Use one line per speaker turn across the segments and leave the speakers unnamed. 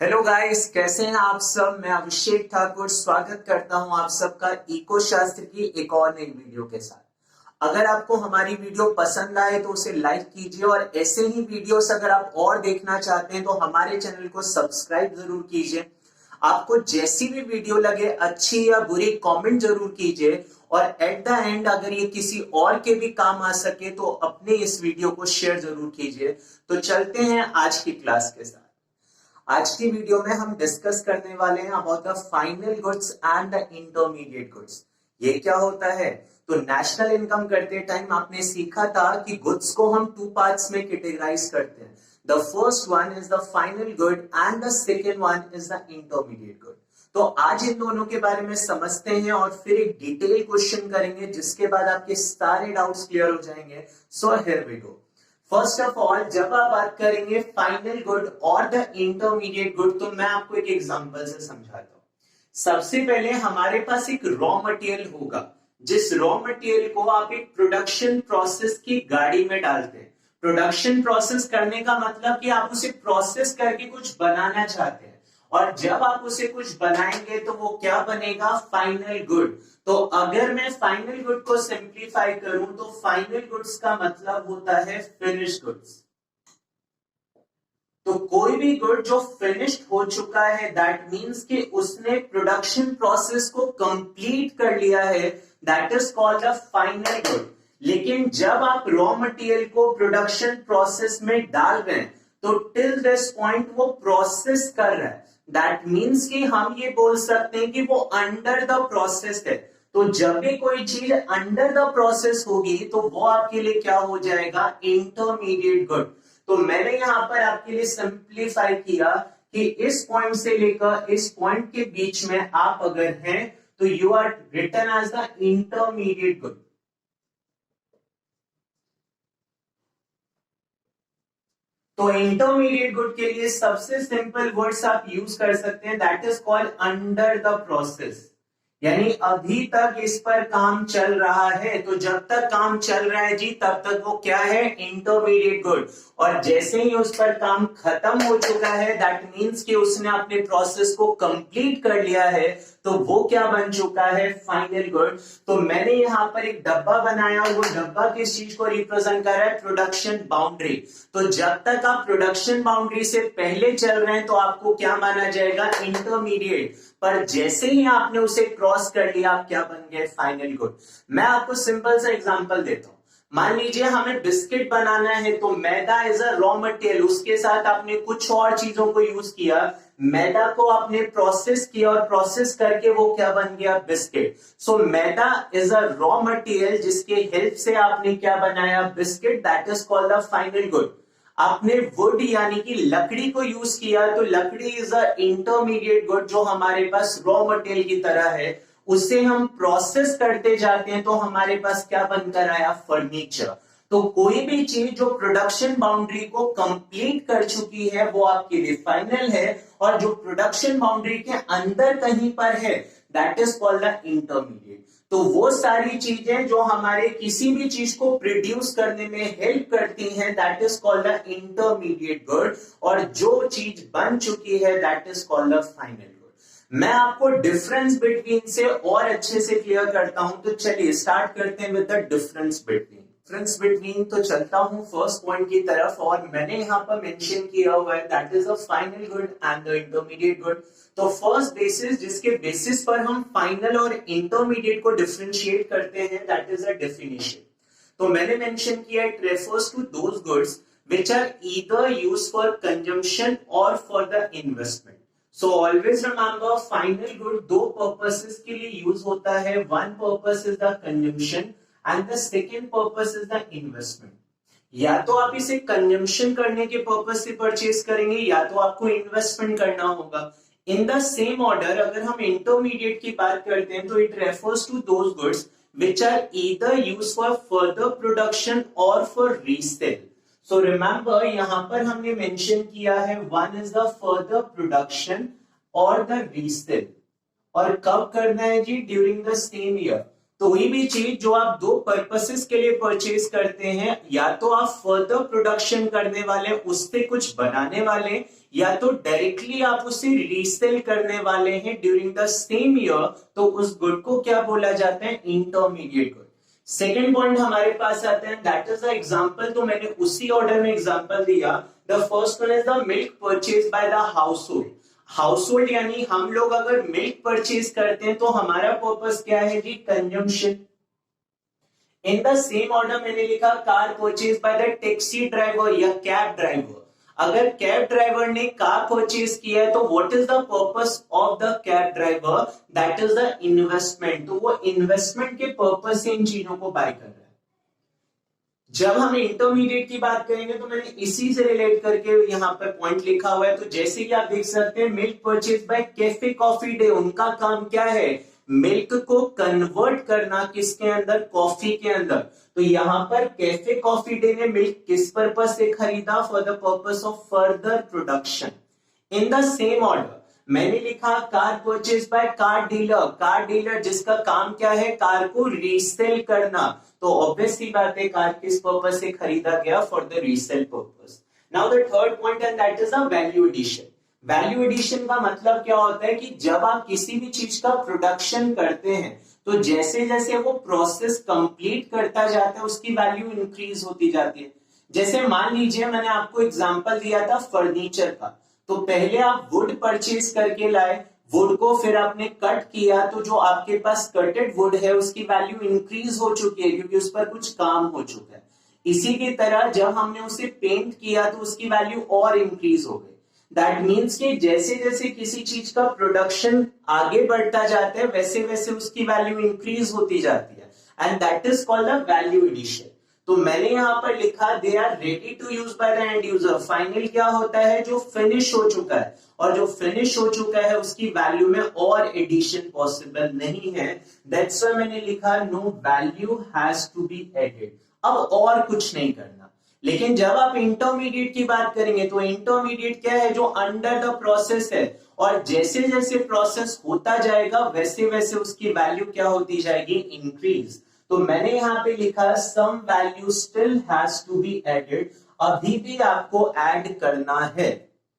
Hello guys, कैसे हैं आप सब। मैं अभिषेक ठाकुर स्वागत करता हूं आप सबका इको शास्त्र की एक और नई वीडियो के साथ। अगर आपको हमारी वीडियो पसंद आए तो उसे लाइक कीजिए और ऐसे ही वीडियोस अगर आप और देखना चाहते हैं तो हमारे चैनल को सब्सक्राइब जरूर कीजिए। आपको जैसी भी वीडियो लगे अच्छी या बुरी कमेंट जरूर कीजिए और एट द एंड अगर ये किसी और के भी काम आ सके तो अपने इस वीडियो को शेयर जरूर कीजिए। तो चलते हैं आज की क्लास के साथ। आज की वीडियो में हम डिस्कस करने वाले हैं about the final goods and the intermediate goods. ये क्या होता है? तो नेशनल इनकम करते टाइम आपने सीखा था कि गुड्स को हम टू पार्ट्स में कैटेगराइज करते हैं। The first one is the final good and the second one is the intermediate good. तो आज इन दोनों के बारे में समझते हैं और फिर एक डिटेल क्वेश्चन करेंगे जिसके बाद आपके सारे डाउट्स क्लियर हो जाएंगे। So here we go. First of all, जब आप बात करेंगे फाइनल गुड और द इंटरमीडिएट गुड तो मैं आपको एक एग्जांपल से समझाता हूं। सबसे पहले हमारे पास एक रॉ मटेरियल होगा, जिस रॉ मटेरियल को आप एक प्रोडक्शन प्रोसेस की गाड़ी में डालते हैं। प्रोडक्शन प्रोसेस करने का मतलब कि आप उसे प्रोसेस करके कुछ बनाना चाहते हैं और जब आप उसे कुछ बनाएंगे तो वो क्या बनेगा? Final good. तो अगर मैं फाइनल गुड को सिंप्लीफाई करूं तो फाइनल गुड्स का मतलब होता है फिनिश गुड्स। तो कोई भी गुड जो फिनिश्ड हो चुका है दैट मींस कि उसने प्रोडक्शन प्रोसेस को कंप्लीट कर लिया है, that is called a final good. लेकिन जब आप रॉ मटेरियल को प्रोडक्शन प्रोसेस में डाल रहे हैं तो टिल दिस पॉइंट वो प्रोसेस कर रहा है, दैट मींस कि हम ये बोल सकते हैं कि वो अंडर द प्रोसेस है। तो जब भी कोई चीज अंडर द प्रोसेस होगी तो वो आपके लिए क्या हो जाएगा? Intermediate good. तो मैंने यहां पर आपके लिए सिंप्लीफाई किया कि इस पॉइंट से लेकर इस पॉइंट के बीच में आप अगर हैं तो you are written as the intermediate good. तो इंटरमीडिएट गुड के लिए सबसे सिंपल वर्ड्स आप यूज कर सकते हैं, that is called under the process. यानी अभी तक इस पर काम चल रहा है, तो जब तक काम चल रहा है जी तब तक वो क्या है? Intermediate good. और जैसे ही उस पर काम खत्म हो चुका है दैट मींस कि उसने अपने प्रोसेस को कंप्लीट कर लिया है, तो वो क्या बन चुका है? Final good. तो मैंने यहां पर एक डब्बा बनाया और वो डब्बा किस चीज को रिप्रेजेंट कर रहा है? Production boundary. तो जब तक आप प्रोडक्शन बाउंड्री से पहले चल रहे हैं तो आपको क्या माना जाएगा? इंटरमीडिएट। पर जैसे ही आपने उसे क्रॉस कर लिया आप क्या बन गए? Final good. मैं आपको सिंपल सा एग्जांपल देता हूं। मान लीजिए हमें बिस्किट बनाना है तो मैदा इज अ रॉ मटेरियल, उसके साथ आपने कुछ और चीजों को यूज किया, मैदा को आपने प्रोसेस किया और प्रोसेस करके वो क्या बन गया? Biscuit. So maida is a raw material जिसके हेल्प से आपने क्या बनाया? Biscuit. That is called the final good. आपने वुड यानी कि लकड़ी को यूज किया तो लकड़ी इज अ इंटरमीडिएट गुड जो हमारे पास रॉ मटेरियल की तरह है, उसे हम प्रोसेस करते जाते हैं तो हमारे पास क्या बनकर आया? फर्नीचर। तो कोई भी चीज जो प्रोडक्शन बाउंड्री को कंप्लीट कर चुकी है वो आपके लिए फाइनल है, और जो प्रोडक्शन बाउंड्री के अंदर कहीं पर है that is called the intermediate. तो वो सारी चीजें जो हमारे किसी भी चीज को प्रोड्यूस करने में हेल्प करती हैं that is called the intermediate good, और जो चीज बन चुकी है that is called the final good. मैं आपको डिफरेंस बिटवीन से और अच्छे से क्लियर करता हूं, तो चलिए स्टार्ट करते हैं with the difference between. Difference between तो चलता हूं फर्स्ट पॉइंट की तरफ, और मैंने यहां पर मेंशन किया हुआ है that is the final good and the intermediate good. तो फर्स्ट बेसिस जिसके बेसिस पर हम फाइनल और इंटरमीडिएट को डिफरेंशिएट करते हैं दैट इज अ डेफिनेशन। तो मैंने मेंशन किया it refers to those goods which are either used for consumption और for the investment. So always remember final good दो पर्पसेस के लिए यूज होता है, one purpose is the consumption and the second purpose is the investment. या तो आप इसे कंजम्पशन करने के पर्पस से परचेज करेंगे या तो आपको इन्वेस्टमेंट करना होगा। इन द सेम ऑर्डर अगर हम इंटरमीडिएट की बात करते हैं तो it refers to those goods which are either used for further production or for resale. So remember यहां पर हमने मेंशन किया है one is the further production और the resale, और कब करना है जी? During the same year. तो कोई भी चीज जो आप दो पर्पसेस के लिए परचेज करते हैं, या तो आप फर्दर प्रोडक्शन करने वाले, उससे कुछ बनाने वाले, या तो डायरेक्टली आप उसे रीसेल करने वाले हैं ड्यूरिंग द सेम ईयर, तो उस गुड को क्या बोला जाता है? Intermediate good. सेकेंड पॉइंट हमारे पास आता है, दैट इज द एग्जांपल। तो मैंने उसी ऑर्डर में एग्जांपल दिया। The first one is the milk purchase by the house hold. House hold यानी हम लोग अगर मिल्क परचेज करते हैं तो हमारा पर्पस क्या है जी? Consumption. In the same order मैंने लिखा car purchase by the taxi driver या कैब ड्राइवर। अगर कैब ड्राइवर ने कार परचेज किया है तो what is the purpose of the cab driver? That is the investment. तो वो इन्वेस्टमेंट के पर्पस से इन चीजों को बाय कर रहा है। जब हम इंटरमीडिएट की बात करेंगे तो मैंने इसी से रिलेट करके यहाँ पर पॉइंट लिखा हुआ है। तो जैसे कि आप देख सकते हैं, milk purchase by cafe coffee day, उनका काम क्या है? मिल्क को कन्वर्ट करना किसके अंदर? कॉफी के अंदर। तो यहाँ पर कैफे कॉफी डे ने मिल्क किस पर्पस से खरीदा? For the purpose of further production. In the same order मैंने लिखा car purchase by car dealer. Car dealer जिसका काम क्या है? कार को रीसेल करना। तो ऑब्वियस सी बात है, कार किस पर्पस से खरीदा गया? For the resale purpose. Now the third point and that is a value addition. Value addition का मतलब क्या होता है कि जब आप किसी भी चीज का प्रोडक्शन करते हैं तो जैसे जैसे वो प्रोसेस कंप्लीट करता जाता है उसकी वैल्यू इंक्रीज होती जाती है। जैसे मान लीजिए मैंने आपको एग्जांपल दिया था फर्नीचर का। तो पहले आप वुड परचेज करके लाए, वुड को फिर आपने कट किया, तो जो आपके पास कटेड वुड है उसकी वैल्यू इंक्रीज हो चुकी है क्योंकि उस पर कुछ काम हो चुका है। इसी की तरह जब हमने उसे पेंट किया तो उसकी वैल्यू और इंक्रीज हो गई। दैट मीन्स कि जैसे जैसे किसी चीज का प्रोडक्शन आगे बढ़ता जाता है वैसे वैसे उसकी वैल्यू इंक्रीज होती जाती है, and that is called the value addition. तो मैंने यहां पर लिखा they are ready to use by the end user. Final क्या होता है? जो फिनिश हो चुका है, और जो फिनिश हो चुका है उसकी वैल्यू में और एडिशन पॉसिबल नहीं है। दैट्स व्हाई मैंने लिखा no value has to be added. अब और कुछ नहीं करना। लेकिन जब आप इंटरमीडिएट की बात करेंगे तो इंटरमीडिएट क्या है? जो अंडर द प्रोसेस है, और जैसे जैसे प्रोसेस होता जाएगा वैसे वैसे उसकी वैल्यू क्या होती जाएगी? इंक्रीज। तो मैंने यहाँ पे लिखा some value still has to be added. अभी भी आपको ऐड करना है।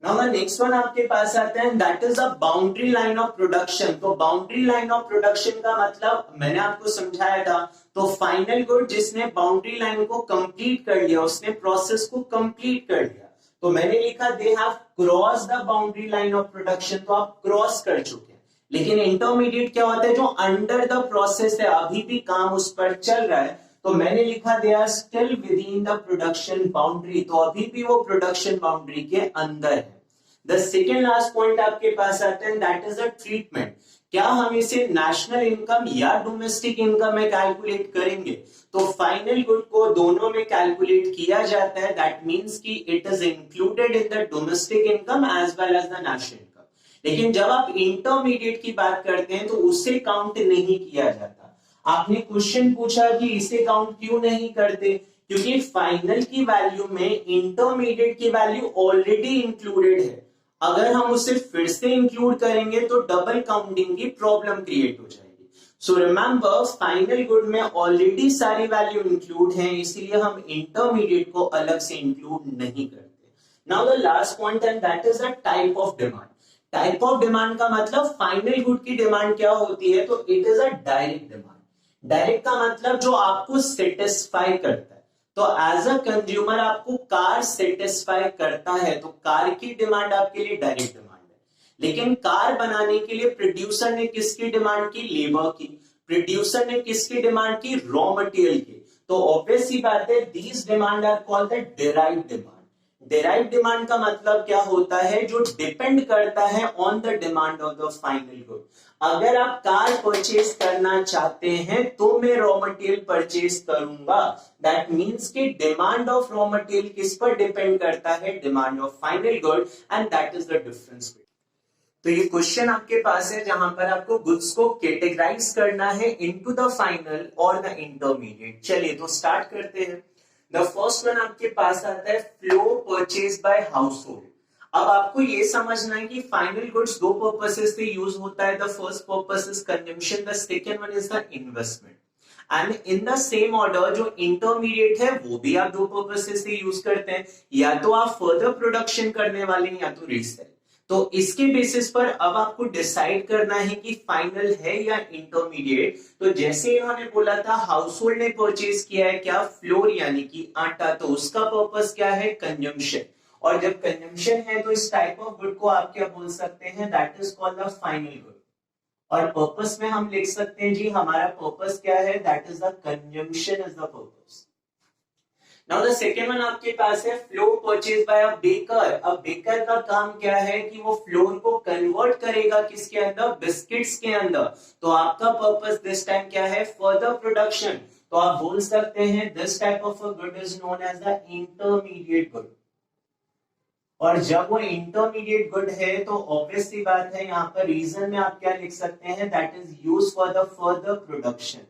नाउ द नेक्स्ट वन आपके पास आता है, that is a boundary line of production. तो बाउंड्री लाइन ऑफ प्रोडक्शन का मतलब मैंने आपको समझाया था। तो फाइनल गुड जिसने बाउंड्री लाइन को कंप्लीट कर लिया, उसने प्रोसेस को कंप्लीट कर लिया, तो मैंने लिखा they have cross the boundary line of production. तो आप क्रॉस कर चुके हैं। लेकिन इंटरमीडिएट क्या होता है? जो अंडर द प्रोसेस है, अभी भी काम उस पर चल रहा है, तो मैंने लिखा they are still within the production boundary. तो अभी भी वो प्रोडक्शन बाउंड्री के अंदर है। द सेकेंड लास्ट पॉइंट आपके पास आता है, दैट इज अ ट्रीटमेंट। क्या हम इसे नेशनल इनकम या डोमेस्टिक इनकम में कैलकुलेट करेंगे? तो फाइनल गुड को दोनों में कैलकुलेट किया जाता है। दैट मींस कि it is included in the domestic income as well as the national income. लेकिन जब आप इंटरमीडिएट की बात करते हैं तो उसे काउंट नहीं किया जाता। आपने क्वेश्चन पूछा कि इसे काउंट क्यों नहीं करते? क्योंकि फाइनल की वैल्यू में इंटरमीडिएट की वैल्यू ऑलरेडी इंक्लूडेड है। अगर हम उसे फिर से इंक्लूड करेंगे तो डबल काउंटिंग की प्रॉब्लम क्रिएट हो जाएगी। सो रिमेंबर, फाइनल गुड में ऑलरेडी सारी वैल्यू इंक्लूड है, इसीलिए हम इंटरमीडिएट को अलग से इंक्लूड नहीं करते। Now the last point and that is the type of demand. Type of demand का मतलब फाइनल गुड की डिमांड क्या होती है? तो it is a direct demand. Direct का मतलब जो आपको सेटिस्फाई करता है। तो एज अ कंज्यूमर आपको कार सेटिस्फाई करता है, तो कार की डिमांड आपके लिए डायरेक्ट डिमांड है। लेकिन कार बनाने के लिए प्रोड्यूसर ने किसकी डिमांड की? लेबर की। प्रोड्यूसर ने किसकी डिमांड की? रॉ मटेरियल की। तो ऑब्वियस सी बात है, these demand are called the derived demand. Derived demand का मतलब क्या होता है? जो डिपेंड करता है on the demand of the final good. अगर आप कार परचेज करना चाहते हैं तो मैं रॉ मटेरियल परचेज करूंगा। दैट मींस कि डिमांड ऑफ रॉ मटेरियल किस पर डिपेंड करता है? Demand of final good, and that is the difference. तो ये क्वेश्चन आपके पास है जहां पर आपको गुड्स को कैटेगराइज करना है इनटू द फाइनल और द इंटरमीडिएट। चलिए तो स्टार्ट करते हैं। द फर्स्ट वन आपके पास आता है flow purchase by house hold. अब आपको ये समझना है कि फाइनल गुड्स दो पर्पसेस से यूज होता है। The first purpose is consumption, the second one is the investment. And in the same order जो इंटरमीडिएट है वो भी आप दो पर्पसेस से यूज करते हैं, या तो आप फर्दर प्रोडक्शन करने वाले हैं या तो रीसेल। तो इसके बेसिस पर अब आपको डिसाइड करना है कि फाइनल है या इंटरमीडिएट। तो जैसे इन्होंने बोला था हाउस होल्ड ने परचेज किया है क्या, फ्लोर यानी कि आटा, तो उसका पर्पस क्या है, कंजम्पशन। और जब कंजम्पशन है तो इस टाइप ऑफ गुड को आप क्या बोल सकते हैं, that is called the final good. और पर्पस में हम लिख सकते हैं जी हमारा पर्पस क्या है, that is the consumption is the purpose. Now the second one आपके पास है floor purchase by a baker. अब बेकर का काम क्या है कि वो फ्लोर को कन्वर्ट करेगा किसके अंदर, बिस्किट्स के अंदर। तो आपका पर्पस दिस टाइम क्या है, फर्दर प्रोडक्शन। तो आप बोल सकते हैं this type of a good is known as the intermediate good. और जब वो इंटरमीडिएट गुड है तो ऑब्वियस सी बात है यहाँ पर रीजन में आप क्या लिख सकते हैं, that is use for the further production.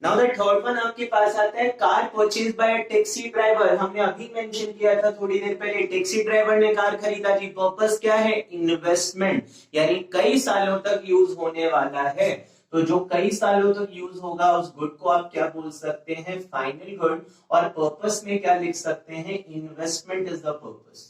Now the third one आपके पास आता है car purchase bye a taxi driver. हमने अभी मेंशन किया था थोड़ी देर पहले, टैक्सी ड्राइवर ने कार खरीदा जी, पर्पस क्या है, इन्वेस्टमेंट, यानी कई सालों तक यूज होने वाला है। तो जो कई सालों तक यूज होगा उस गुड को आप क्या बोल सकते हैं, फाइनल गुड। और पर्पस में क्या लिख सकते हैं, इन्वेस्टमेंट इज द पर्पस।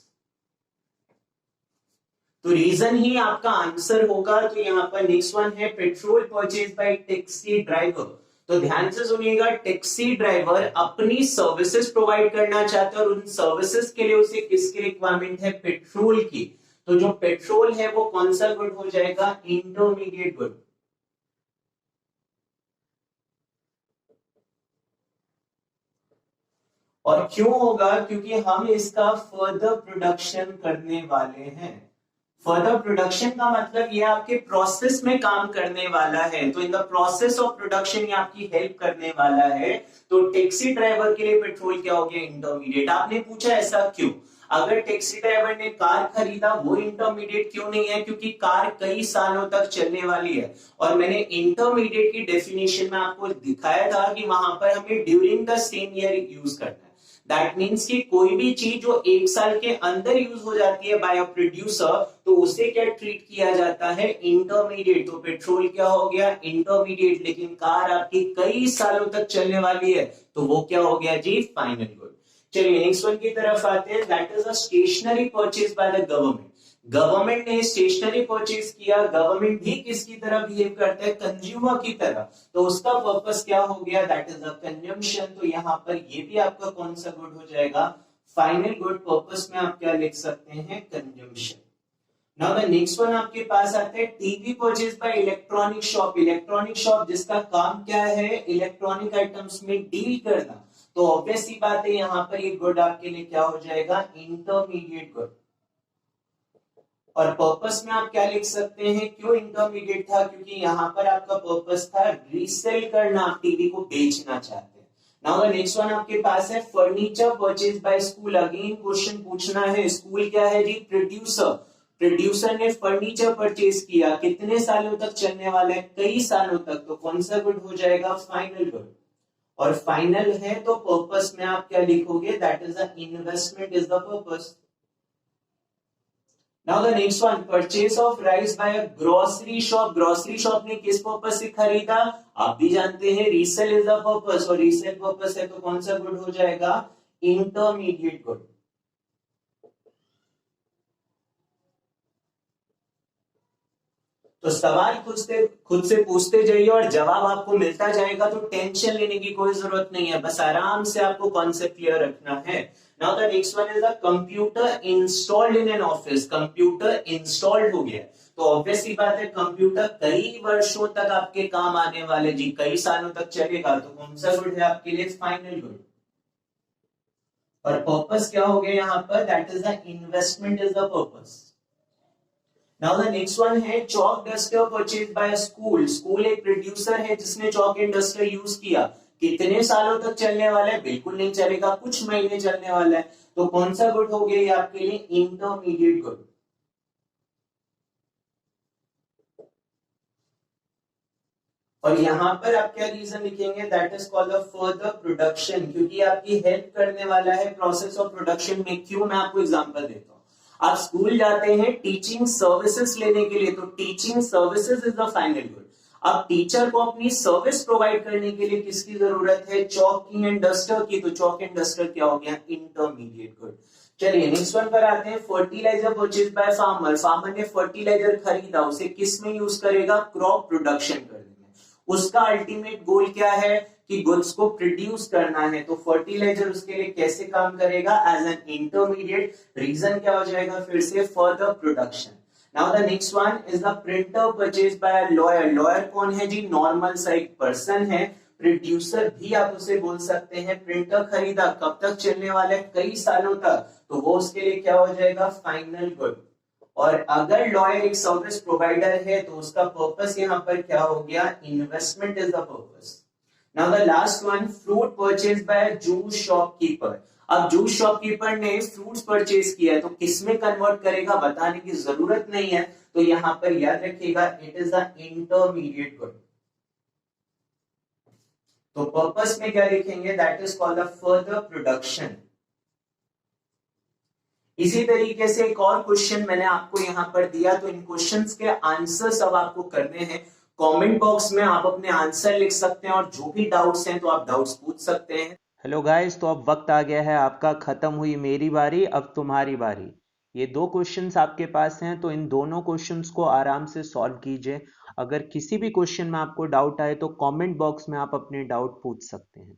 तो रीजन ही आपका आंसर होगा। तो यहाँ पर नेक्स्ट वन है petrol purchase by taxi driver. तो ध्यान से सुनिएगा, टैक्सी ड्राइवर अपनी सर्विसेज प्रोवाइड करना चाहता है और उन सर्विसेज के लिए उसे किसकी रिक्वायरमेंट है, पेट्रोल की। तो जो पेट्रोल है वो कौन सा गुड हो जाएगा, इंटरमीडिएट गुड। और क्यों होगा, क्योंकि हम इसका फर्दर प्रोडक्शन करने वाले हैं। फर्दर प्रोडक्शन का मतलब ये आपके प्रोसेस में काम करने वाला है। तो इन द प्रोसेस ऑफ प्रोडक्शन ये आपकी हेल्प करने वाला है। तो टैक्सी ड्राइवर के लिए पेट्रोल क्या हो गया, इंटरमीडिएट। आपने पूछा ऐसा क्यों, अगर टैक्सी ड्राइवर ने कार खरीदा वो इंटरमीडिएट क्यों नहीं है, क्योंकि कार कई सालों तक चलने वाली है। और मैंने इंटरमीडिएट की डेफिनेशन में आपको दिखाया था कि वहां पर हमें during the same year use करना है। दैट मीन्स कि कोई भी चीज जो एक साल के अंदर यूज हो जाती है बाय अ प्रोड्यूसर, तो उसे क्या ट्रीट किया जाता है, इंटरमीडिएट। तो पेट्रोल क्या हो गया, इंटरमीडिएट। लेकिन कार आपकी कई सालों तक चलने वाली है तो वो क्या हो गया जी, फाइनल गुड। चलिए नेक्स्ट वन की तरफ आते हैं, that is a stationery purchase by the government. Government ने स्टेशनरी परचेज किया। गवर्नमेंट भी किसकी तरह बिहेव करता है, कंज्यूमर की तरह। तो उसका पर्पस क्या हो गया, दैट इज द कंजम्पशन। तो यहाँ पर ये भी आपका कौन सा गुड हो जाएगा, फाइनल गुड। पर्पस में आप क्या लिख सकते हैं, consumption. Now the next one आपके पास आता है TV purchase by electronic shop. Electronic shop जिसका काम क्या है, इलेक्ट्रॉनिक आइटम्स में डील करना। तो ऑब्वियस सी बात है यहाँ पर ये गुड आपके लिए क्या हो जाएगा, इंटरमीडिएट गुड। और पर्पस में आप क्या लिख सकते हैं, क्यों इंटरमीडिएट था, क्योंकि यहाँ पर आपका पर्पस था रीसेल करना, आप टीवी को बेचना चाहते हैं। नाउ द नेक्स्ट वन आपके पास है furniture purchase by school. Again question पूछना है, स्कूल क्या है जी, प्रोड्यूसर। प्रोड्यूसर ने फर्नीचर परचेज किया, कितने सालों तक चलने वाला है, कई सालों तक। तो कौन सा गुड हो जाएगा, फाइनल गुड। और फाइनल है तो पर्पस में आप क्या लिखोगे, that is the investment is the purpose. Now the next one, purchase of rice by a grocery shop. Grocery shop ने किस पर्पस से खरीदा, आप भी जानते हैं रीसेल इज द पर्पस। और रीसेल पर्पस है तो कौन सा गुड हो जाएगा, इंटरमीडिएट गुड। तो सवाल खुद से पूछते जाइए और जवाब आपको मिलता जाएगा। तो टेंशन लेने की कोई जरूरत नहीं है, बस आराम से आपको कॉन्सेप्ट क्लियर रखना है। Now the next one is the computer installed in an office. Computer installed हो गया तो ऑब्वियस सी बात है कंप्यूटर कई वर्षों तक आपके काम आने वाले जी, कई सालों तक चलेगा। तो कौन सा गुड है आपके लिए, फाइनल गुड। और पर्पस क्या हो गया यहाँ पर, that is the investment is the purpose. Now the next one है chalk duster purchase by school. School एक प्रोड्यूसर है जिसने चॉक एंड डस्टर यूज किया, कितने सालों तक चलने वाला है, बिल्कुल नहीं चलेगा, कुछ महीने चलने वाला है। तो कौन सा गुड हो गया ये आपके लिए, इंटरमीडिएट गुड। और यहां पर आप क्या रीजन लिखेंगे, that is called the further production, क्योंकि आपकी हेल्प करने वाला है प्रोसेस ऑफ प्रोडक्शन में। क्यों, मैं आपको एग्जांपल देता हूं। आप स्कूल जाते हैं टीचिंग सर्विसेज लेने के लिए, तो teaching services is the final good. अब टीचर को अपनी सर्विस प्रोवाइड करने के लिए किसकी जरूरत है? चॉक की एंड डस्टर की। तो चॉक एंड डस्टर क्या हो गया? Intermediate good. चलिए नेक्स्ट वन पर आते हैं। Fertiliser purchase by farmer. Farmer ने फर्टिलाइजर खरीदा, उसे किस में यूज करेगा? क्रॉप प्रोडक्शन करने में। उसका अल्टीमेट गोल क्या है? कि गुड्स को प्रोड्यूस करना है। तो फर्टिलाइजर उसके लिए कैसे काम करेगा? As an intermediate. रीजन क्या हो जाएगा फिर से? Further production. Now the next one is the printer purchase by lawyer. Lawyer कौन है जी? नॉर्मल सा एक पर्सन है। प्रोड्यूसर भी आप उसे बोल सकते हैं। प्रिंटर खरीदा, कब तक चलने वाला है? कई सालों तक। तो वो उसके लिए क्या हो जाएगा? Final good. और अगर लॉयर एक सर्विस प्रोवाइडर है तो उसका पर्पस यहाँ पर क्या हो गया? Investment is the purpose. Now the last one, fruit purchase by juice shopkeeper. अब जूस शॉपकीपर ने फ्रूट्स परचेज किया है तो किसमें कन्वर्ट करेगा? बताने की जरूरत नहीं है। तो यहां पर याद रखिएगा, it is the intermediate good. तो पर्पस में क्या लिखेंगे? That is called the further production. इसी तरीके से एक और क्वेश्चन मैंने आपको यहां पर दिया, तो इन क्वेश्चंस के आंसर्स अब आपको करने हैं। कमेंट बॉक्स में आप अपने आंसर लिख सकते हैं और जो भी डाउट्स हैं तो आप डाउट्स पूछ सकते हैं।
हेलो गाइस, तो अब वक्त आ गया है आपका। खत्म हुई मेरी बारी, अब तुम्हारी बारी। ये दो क्वेश्चंस आपके पास हैं, तो इन दोनों क्वेश्चंस को आराम से सॉल्व कीजिए। अगर किसी भी क्वेश्चन में आपको डाउट आए तो कमेंट बॉक्स में आप अपने डाउट पूछ सकते हैं।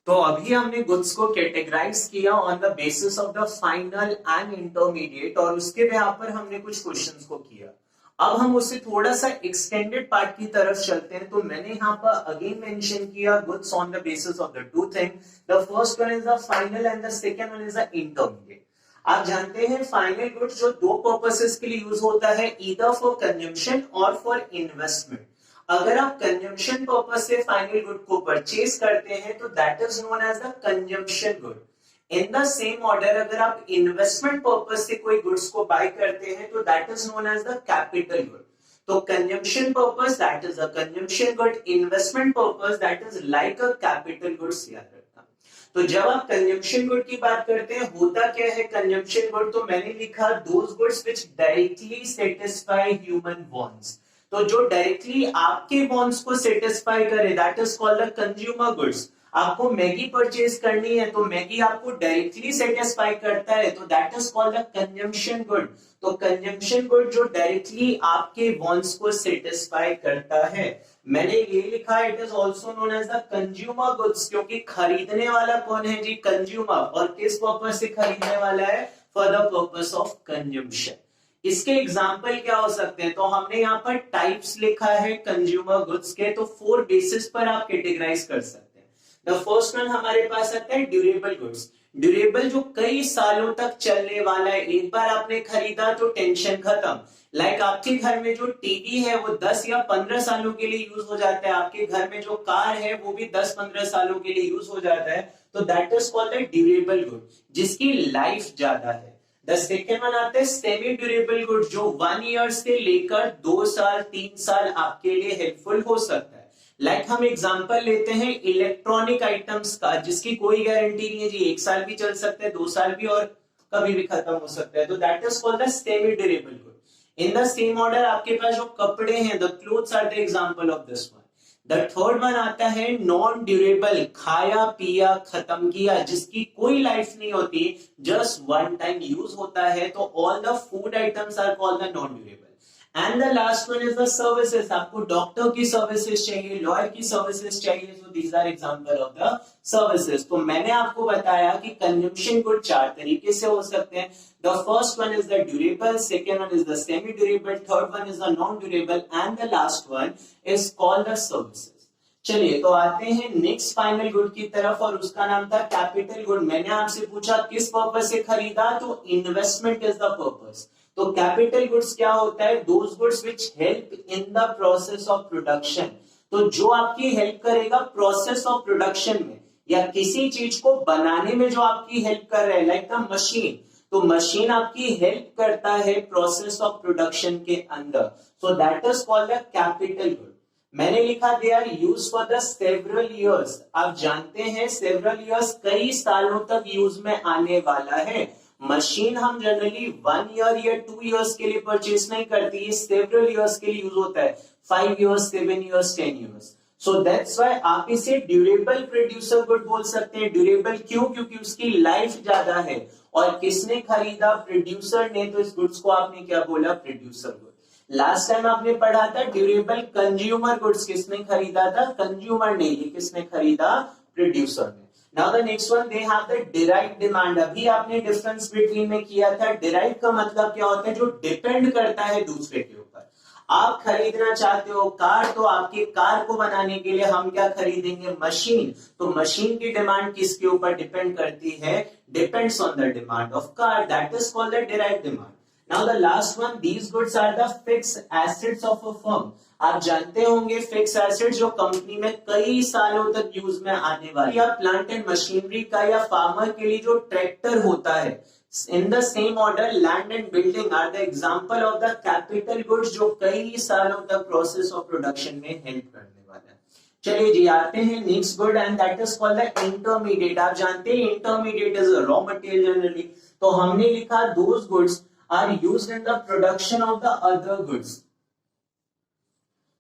तो अभी हमने गुड्स को कैटेगराइज किया on the basis of the final and intermediate, और उसके यहाँ पर हमने कुछ क्वेश्चंस को किया। अब हम उससे थोड़ा सा एक्सटेंडेड पार्ट की तरफ चलते हैं। तो मैंने यहाँ पर अगेन मेंशन किया goods on the basis of the two thing. The first one is the final and the second one is the intermediate. आप जानते हैं फाइनल गुड्स जो दो पर्पसेस के लिए यूज होता है, ईदर फॉर कंजम्पशन और फॉर इन्वेस्टमेंट। अगर आप कंजम्पशन पर्पस से फाइनल गुड को परचेज करते हैं तो that is known as the consumption good. In the same order अगर आप इन्वेस्टमेंट पर्पस से कोई गुड्स को बाय करते हैं तो that is known as the capital good. तो consumption purpose that is a consumption good, investment purpose that is like a capital goods. याद रखना। तो जब आप कंजम्पशन गुड की बात करते हैं, होता क्या है कंजम्पशन गुड? तो मैंने लिखा those goods which directly satisfy human wants. तो जो डायरेक्टली आपके वांट्स को सेटिस्फाई करे that is called the consumer goods. आपको मैगी परचेज करनी है तो मैगी आपको डायरेक्टली सेटिस्फाई करता है तो that is called the consumption good. तो कंजम्पशन गुड जो डायरेक्टली आपके वांट्स को सेटिस्फाई करता है। मैंने ये लिखा it is also known as the consumer goods, क्योंकि खरीदने वाला कौन है जी? कंज्यूमर। और किस पर्पस से खरीदने वाला है? For the purpose of consumption. इसके एग्जाम्पल क्या हो सकते हैं? तो हमने यहाँ पर टाइप्स लिखा है कंज्यूमर गुड्स के, तो 4 बेसिस पर आप कैटेगराइज कर सकते हैं। द फर्स्ट वन हमारे पास आता है ड्यूरेबल गुड्स। ड्यूरेबल जो कई सालों तक चलने वाला है, एक बार आपने खरीदा तो टेंशन खत्म। लाइक आपके घर में जो टीवी है वो 10 या 15 सालों के लिए यूज हो जाता है। आपके घर में जो कार है वो भी 10-15 सालों के लिए यूज हो जाता है। तो that is called the durable good, जिसकी लाइफ ज्यादा है। द सेकेंड वन आता है सेमी ड्यूरेबल गुड, जो 1 ईयर से लेकर 2 साल 3 साल आपके लिए हेल्पफुल हो सकता है। लाइक हम एग्जांपल लेते हैं इलेक्ट्रॉनिक आइटम्स का, जिसकी कोई गारंटी नहीं है जी, 1 साल भी चल सकता है, 2 साल भी, और कभी भी खत्म हो सकता है। तो that is called the semi durable good. In the same order आपके पास जो कपड़े हैं, the clothes are the example of this one. The third one आता है नॉन ड्यूरेबल, खाया पिया खत्म किया, जिसकी कोई लाइफ नहीं होती, जस्ट वन टाइम यूज होता है। तो all the food items are called the non durable. And the last one is the services. आपको डॉक्टर की सर्विसेज चाहिए, लॉयर की सर्विसेज चाहिए, so these are example of the services. तो मैंने आपको बताया कि कंजम्पशन गुड 4 तरीके से हो सकते हैं। The first one is the durable, second one is the semi durable, third one is the non durable, and the last one is called the services. चलिए तो आते हैं नेक्स्ट फाइनल गुड की तरफ, और उसका नाम था कैपिटल गुड। मैंने आपसे पूछा किस पर्पस से खरीदा, तो इन्वेस्टमेंट इज द पर्पस। तो कैपिटल गुड्स क्या होता है? Those goods which help in the process of production. तो जो आपकी हेल्प करेगा प्रोसेस ऑफ प्रोडक्शन में, या किसी चीज को बनाने में जो आपकी हेल्प कर रहा है, लाइक द मशीन। तो मशीन आपकी हेल्प करता है प्रोसेस ऑफ प्रोडक्शन के अंदर। So that is called the capital good. मैंने लिखा they are use for the several years. आप जानते हैं सेवरल इयर्स कई सालों तक यूज में आने वाला है। मशीन हम जनरली 1 ईयर या 2 इयर्स के लिए परचेज नहीं करती, ये सेवरल इयर्स के लिए यूज होता है। 5 years, 7 years, 10 years. So that's why आप इसे ड्यूरेबल प्रोड्यूसर गुड बोल सकते हैं. ड्यूरेबल क्यों? क्योंकि उसकी लाइफ ज्यादा है. और किसने खरीदा? प्रोड्यूसर ने. तो इस गुड्स को आपने क्या बोला? Producer good. लास्ट टाइम आपने पढ़ा था ड्यूरेबल कंज्यूमर गुड्स किसने खरीदा था? कंज्यूमर ने. ये किसने खरीदा? प्रोड्यूसर ने. Now the next one, they have the derived demand. अभी आपने डिफरेंस बिटवीन में किया था. डिराइव का मतलब क्या होता है? जो डिपेंड करता है दूसरे के ऊपर. आप खरीदना चाहते हो कार, तो आपके कार को बनाने के लिए हम क्या खरीदेंगे? मशीन. तो मशीन की डिमांड किसके ऊपर डिपेंड करती है? Depends on the demand of car. That is called the derived demand. Now the last one, these goods are the fixed assets of a firm. आप जानते होंगे फिक्स एसेट्स जो कंपनी में कई सालों तक यूज में आने वाली, या प्लांट एंड मशीनरी का, या फार्मर के लिए जो ट्रैक्टर होता है. In the same order, land and building are the example of the capital goods जो कई सालों तक process of production में help करने वाला है. चलिए जी, आते हैं next good and that is called the intermediate. आप जानते हैं intermediate is a raw material generally. तो हमने लिखा those goods are used in the production of the other goods.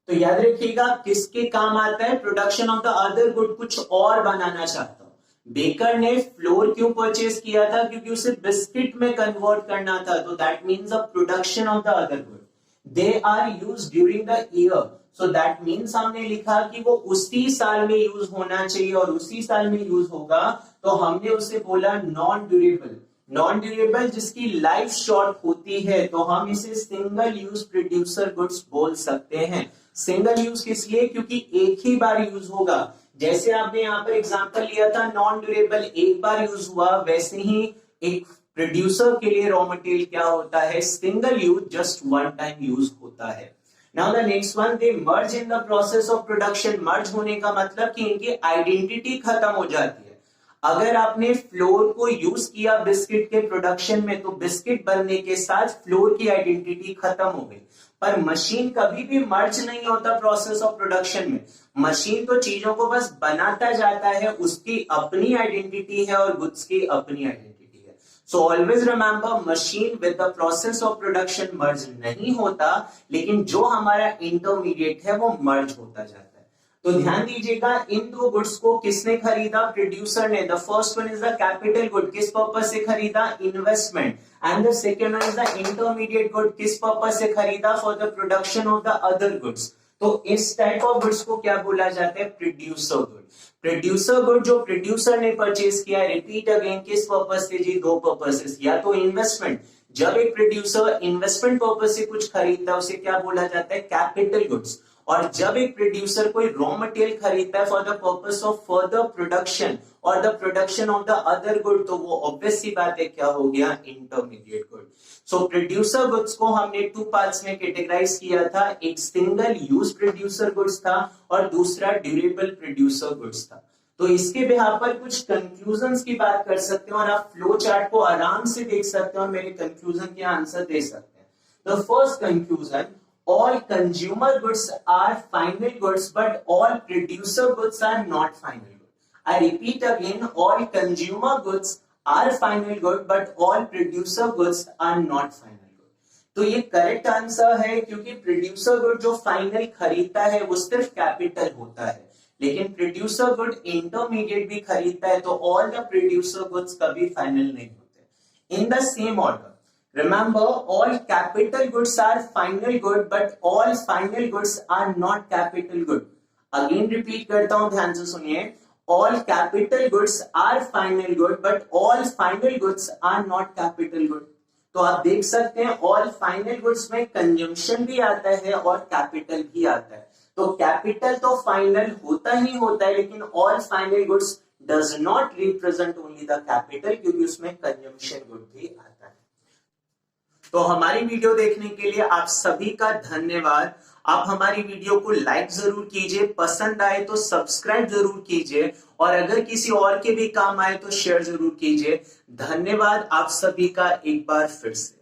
तो याद रखिएगा किसके काम आता है? Production of the other good. कुछ और बनाना चाहता हूं. बेकर ने फ्लोर क्यों परचेज किया था? क्योंकि उसे बिस्किट में कन्वर्ट करना था. तो that means the production of the other good. They are used during the year. So that means हमने लिखा कि वो उसी साल में यूज होना चाहिए और उसी साल में यूज होगा. तो हमने उसे बोला नॉन ड्यूरेबल. नॉन ड्यूरेबल जिसकी लाइफ शॉर्ट होती है, तो हम इसे सिंगल यूज प्रोड्यूसर गुड्स बोल सकते हैं. सिंगल यूज किस लिए? क्योंकि एक ही बार यूज होगा. जैसे आपने यहाँ पर एग्जांपल लिया था नॉन ड्यूरेबल एक बार यूज हुआ, वैसे ही एक प्रोड्यूसर के लिए रॉ मटेरियल क्या होता है? Single use, just one time use होता है. Now the next one, they merge in the process of production. Merge होने का मतलब कि इनकी आइडेंटिटी खत्म हो जाती है. अगर आपने फ्लोर को यूज किया बिस्किट के प्रोडक्शन में, तो बिस्किट बनने के साथ फ्लोर की आइडेंटिटी खत्म हो गई. पर मशीन कभी भी मर्ज नहीं होता प्रोसेस ऑफ प्रोडक्शन में. मशीन तो चीजों को बस बनाता जाता है. उसकी अपनी आइडेंटिटी है और गुड्स की अपनी आइडेंटिटी है. So always remember, machine with the process of production merge नहीं होता, लेकिन जो हमारा इंटरमीडिएट है वो मर्ज होता जाता है. तो ध्यान दीजिएगा, इन दो गुड्स को किसने खरीदा? प्रोड्यूसर ने. The first one is the capital good. किस पर्पज से खरीदा? Investment. And the second one is the intermediate good. किस पर्पज से खरीदा? For the production of the other goods. तो इस टाइप ऑफ गुड्स को क्या बोला जाता है? Producer good. प्रोड्यूसर गुड जो प्रोड्यूसर ने परचेज किया, रिपीट अगेन, किस पर्पज से जी? दो पर्पज से. या तो इन्वेस्टमेंट. जब एक प्रोड्यूसर इन्वेस्टमेंट पर्पज से कुछ खरीदता है उसे क्या बोला जाता है? Capital goods. और जब एक प्रोड्यूसर कोई रॉ मटेरियल खरीदता है for the purpose of further production और the production of the other good, तो वो ऑब्वियस सी बात है क्या हो गया? Intermediate good. So producer goods को हमने टू पार्ट्स में कैटेगराइज किया था. एक सिंगल यूज प्रोड्यूसर गुड्स था और दूसरा ड्यूरेबल प्रोड्यूसर गुड्स था. तो इसके बिहाफ पर कुछ कंक्लूजन्स की बात कर सकते हैं और आप फ्लो चार्ट को आराम से देख सकते हैं और मेरे कंक्लूजन के आंसर दे सकते हैं. The first conclusion, all consumer goods are final goods but all producer goods are not final good. I repeat again, all consumer goods are final good but all producer goods are not final good. तो ये correct answer है, क्योंकि producer good जो final खरीदता है वो सिर्फ capital होता है, लेकिन प्रोड्यूसर गुड इंटरमीडिएट भी खरीदता है, तो ऑल द प्रोड्यूसर गुड्स कभी फाइनल नहीं होते. इन the same order, remember, all capital goods are final good but all final goods are not capital good. Again repeat करता हूं, ध्यान से सुनिए. All capital goods are final good but all final goods are not capital good. तो आप देख सकते हैं all final goods में कंजम्पशन भी आता है और कैपिटल भी आता है. तो कैपिटल तो फाइनल होता ही होता है, लेकिन all final goods does not represent only the capital, क्योंकि उसमें कंजम्पशन गुड भी आता है. तो हमारी वीडियो देखने के लिए आप सभी का धन्यवाद. आप हमारी वीडियो को लाइक जरूर कीजिए, पसंद आए तो सब्सक्राइब जरूर कीजिए, और अगर किसी और के भी काम आए तो शेयर जरूर कीजिए. धन्यवाद आप सभी का एक बार फिर से.